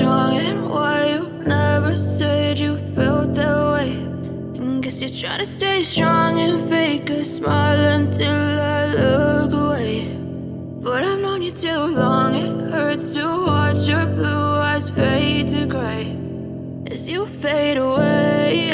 wrong and why you never said you felt that way. And guess you're trying to stay strong and fake a smile until I look away. But I've known you too long, it hurts to watch your blue eyes fade to gray as you fade away,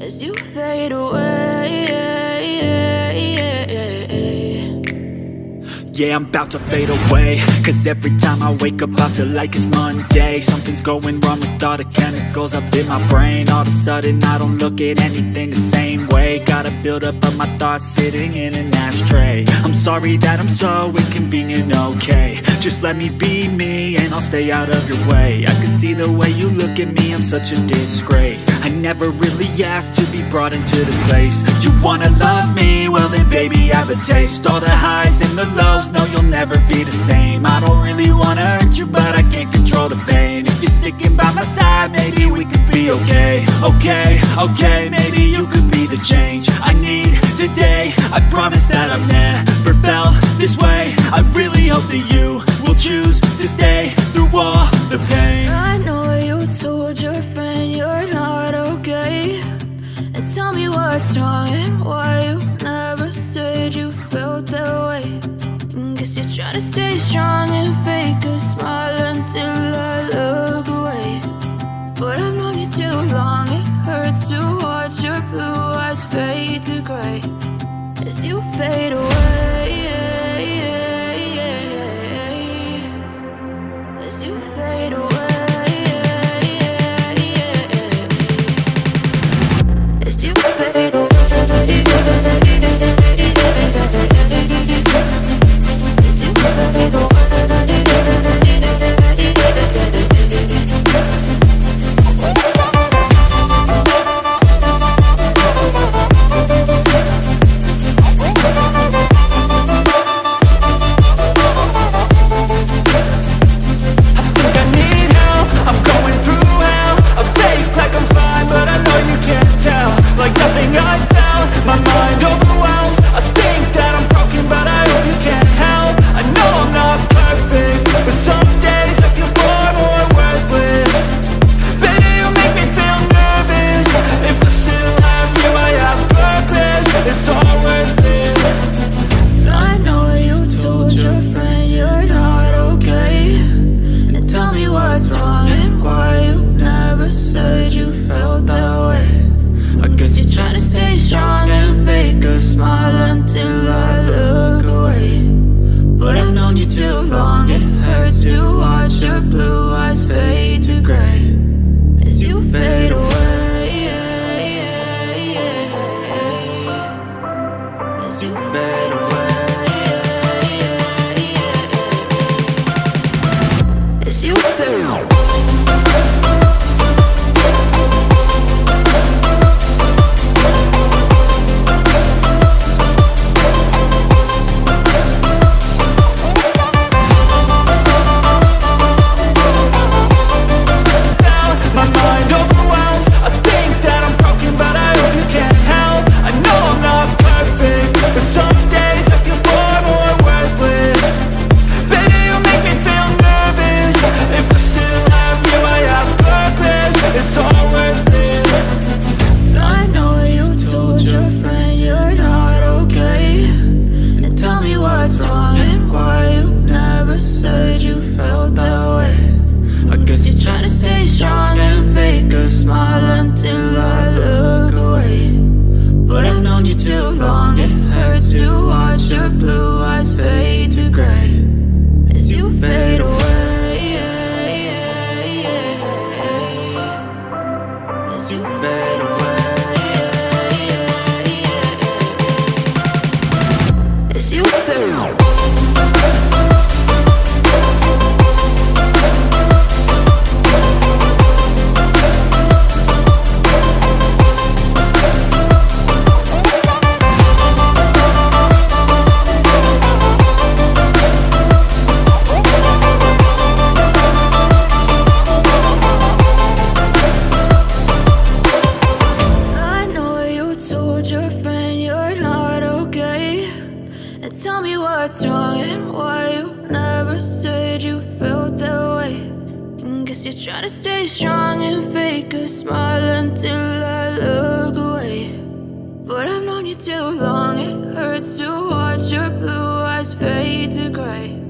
as you fade away. Yeah, I'm about to fade away, cause every time I wake up I feel like it's Monday. Something's going wrong with all the chemicals up in my brain. All of a sudden I don't look at anything the same way. Got a buildup of my thoughts sitting in an ashtray. I'm sorry that I'm so inconvenient, okay. Just let me be me and I'll stay out of your way. I can see the way you look at me, I'm such a disgrace. I never really asked to be brought into this place. You wanna love me? Well then baby I have a taste. All the highs and the lows, no you'll never be the same. I don't really wanna hurt you but I can't control the pain. If you're sticking by my side maybe we could be okay. Okay, maybe you could be the change I need today. I promise that I've never felt this way. I really hope that you will choose to stay through all the pain. I know you told your friend you're not okay, and tell me what's wrong and why you never said you felt that way. And guess you're trying to stay strong and fake a smile until I look away. But I've known you too long, it hurts to watch your blue eyes fade to gray as you fade away, as you fade away, as you fade away. Trying to stay strong and fake a smile until I look away. But I've known you too long, it hurts to watch your blue eyes fade to gray.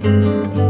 you.